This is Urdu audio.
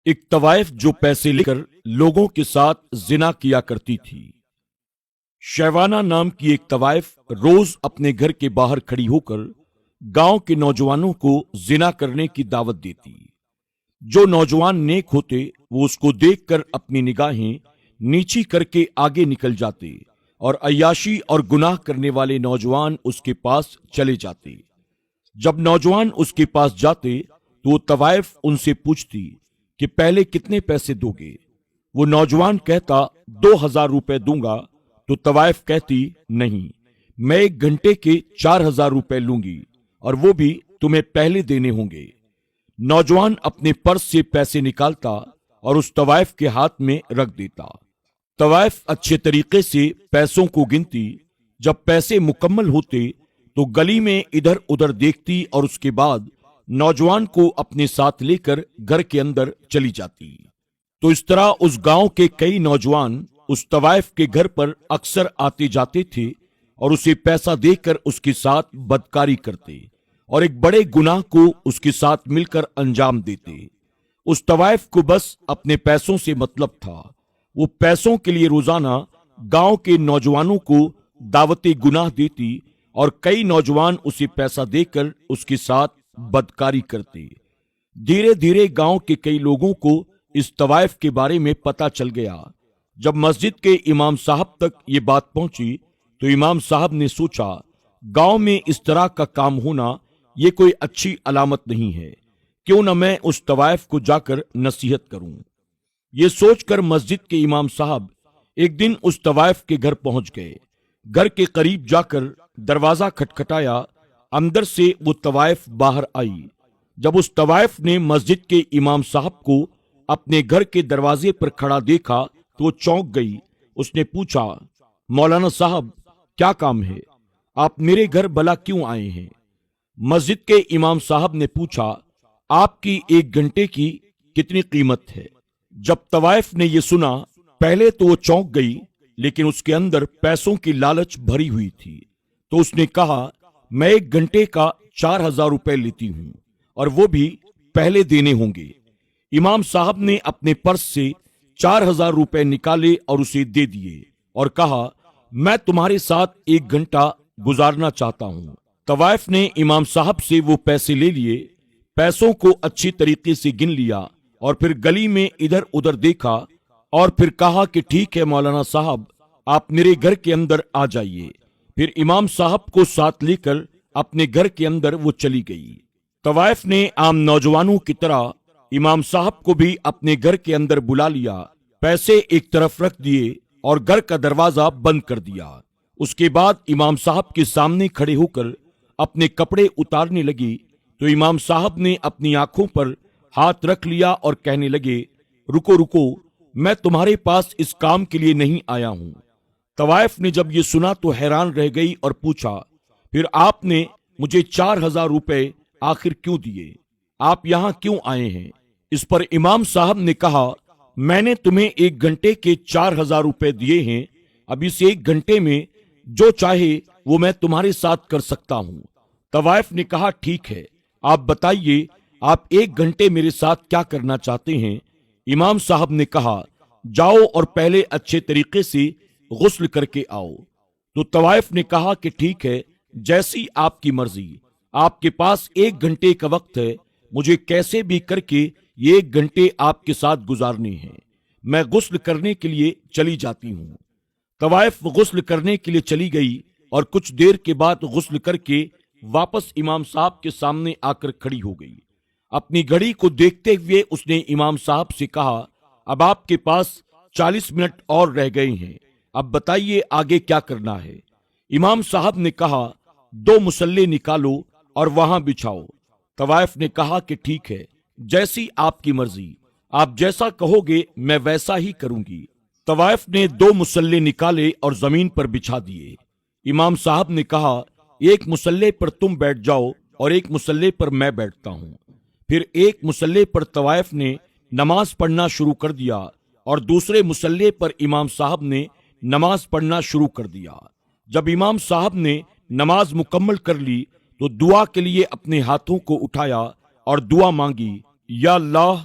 ایک طوائف جو پیسے لے کر لوگوں کے ساتھ زنا کیا کرتی تھی۔ شیوانہ نام کی ایک طوائف روز اپنے گھر کے باہر کھڑی ہو کر گاؤں کے نوجوانوں کو زنا کرنے کی دعوت دیتی۔ جو نوجوان نیک ہوتے وہ اس کو دیکھ کر اپنی نگاہیں نیچی کر کے آگے نکل جاتے اور عیاشی اور گناہ کرنے والے نوجوان اس کے پاس چلے جاتے۔ جب نوجوان اس کے پاس جاتے تو وہ طوائف ان سے پوچھتی کہ پہلے کتنے پیسے دو گے؟ وہ نوجوان کہتا 2000 روپے دوں گا تو طوائف کہتی نہیں، میں 1 گھنٹے کے 4000 روپے لوں گی اور وہ بھی تمہیں پہلے دینے ہوں گے۔ نوجوان اپنے پرس سے پیسے نکالتا اور اس طوائف کے ہاتھ میں رکھ دیتا۔ طوائف اچھے طریقے سے پیسوں کو گنتی۔ جب پیسے مکمل ہوتے تو گلی میں ادھر ادھر دیکھتی اور اس کے بعد نوجوان کو اپنے ساتھ لے کر گھر کے اندر چلی جاتی۔ تو اس طرح اس گاؤں کے کئی نوجوان اس طوائف کے گھر پر اکثر آتے جاتے تھے اور اسے پیسہ دے کر اس کے ساتھ بدکاری کرتے اور ایک بڑے گناہ کو اس کے ساتھ مل کر انجام دیتے۔ اس طوائف کو بس اپنے پیسوں سے مطلب تھا۔ وہ پیسوں کے لیے روزانہ گاؤں کے نوجوانوں کو دعوت گناہ دیتی اور کئی نوجوان اسے پیسہ دے کر اس کے ساتھ بدکاری کرتے۔ دھیرے دھیرے گاؤں کے کئی لوگوں کو اس طوائف کے بارے میں پتہ چل گیا۔ جب مسجد کے امام صاحب تک یہ بات پہنچی تو امام صاحب نے سوچا گاؤں میں اس طرح کا کام ہونا یہ کوئی اچھی علامت نہیں ہے، کیوں نہ میں اس طوائف کو جا کر نصیحت کروں۔ یہ سوچ کر مسجد کے امام صاحب ایک دن اس طوائف کے گھر پہنچ گئے۔ گھر کے قریب جا کر دروازہ کھٹکھٹایا، اندر سے وہ طوائف باہر آئی۔ جب اس طوائف نے مسجد کے امام صاحب کو اپنے گھر کے دروازے پر کھڑا دیکھا تو وہ چونک گئی۔ اس نے پوچھا، مولانا صاحب کیا کام ہے؟ آپ میرے گھر بلا کیوں آئے ہیں؟ مسجد کے امام صاحب نے پوچھا، آپ کی 1 گھنٹے کی کتنی قیمت ہے؟ جب طوائف نے یہ سنا پہلے تو وہ چونک گئی، لیکن اس کے اندر پیسوں کی لالچ بھری ہوئی تھی، تو اس نے کہا میں 1 گھنٹے کا 4000 روپے لیتی ہوں اور وہ بھی پہلے دینے ہوں گے۔ امام صاحب نے اپنے پرس سے 4000 روپے نکالے اور اسے دے دیے اور کہا میں تمہارے ساتھ 1 گھنٹہ گزارنا چاہتا ہوں۔ طوائف نے امام صاحب سے وہ پیسے لے لیے، پیسوں کو اچھی طریقے سے گن لیا اور پھر گلی میں ادھر ادھر دیکھا اور پھر کہا کہ ٹھیک ہے مولانا صاحب آپ میرے گھر کے اندر آ جائیے۔ پھر امام صاحب کو ساتھ لے کر اپنے گھر کے اندر وہ چلی گئی۔ طوائف نے عام نوجوانوں کی طرح امام صاحب کو بھی اپنے گھر کے اندر بلا لیا، پیسے ایک طرف رکھ دیے اور گھر کا دروازہ بند کر دیا۔ اس کے بعد امام صاحب کے سامنے کھڑے ہو کر اپنے کپڑے اتارنے لگی تو امام صاحب نے اپنی آنکھوں پر ہاتھ رکھ لیا اور کہنے لگے رکو رکو، میں تمہارے پاس اس کام کے لیے نہیں آیا ہوں۔ طوائف نے جب یہ سنا تو حیران رہ گئی اور پوچھا پھر آپ نے مجھے 4000 روپے آخر کیوں دیے؟ آپ یہاں کیوں آئے ہیں؟ اس پر امام صاحب نے کہا میں نے تمہیں 1 گھنٹے کے 4000 روپے دیے ہیں، اب اس 1 گھنٹے میں جو چاہے وہ میں تمہارے ساتھ کر سکتا ہوں۔ طوائف نے کہا ٹھیک ہے، آپ بتائیے آپ 1 گھنٹے میرے ساتھ کیا کرنا چاہتے ہیں؟ امام صاحب نے کہا جاؤ اور پہلے اچھے طریقے سے غسل کر کے آؤ۔ تو طوائف نے کہا کہ ٹھیک ہے، جیسی آپ کی مرضی، آپ کے پاس 1 گھنٹے کا وقت ہے، مجھے کیسے بھی کر کے یہ 1 گھنٹے آپ کے ساتھ گزارنے ہیں، میں غسل کرنے کے لیے چلی جاتی ہوں۔ طوائف غسل کرنے کے لیے چلی گئی اور کچھ دیر کے بعد غسل کر کے واپس امام صاحب کے سامنے آ کر کھڑی ہو گئی۔ اپنی گھڑی کو دیکھتے ہوئے اس نے امام صاحب سے کہا اب آپ کے پاس 40 منٹ اور رہ گئے ہیں، اب بتائیے آگے کیا کرنا ہے؟ امام صاحب نے کہا 2 مصلے نکالو اور وہاں بچھاؤ۔ طوائف نے کہا کہ ٹھیک ہے، جیسی آپ کی مرضی، آپ جیسا کہو گے میں ویسا ہی کروں گی۔ طوائف نے 2 مصلے نکالے اور زمین پر بچھا دیے۔ امام صاحب نے کہا 1 مصلے پر تم بیٹھ جاؤ اور 1 مصلے پر میں بیٹھتا ہوں۔ پھر 1 مصلے پر طوائف نے نماز پڑھنا شروع کر دیا اور دوسرے مصلے پر امام صاحب نے نماز پڑھنا شروع کر دیا۔ جب امام صاحب نے نماز مکمل کر لی تو دعا کے لیے اپنے ہاتھوں کو اٹھایا اور دعا مانگی، یا اللہ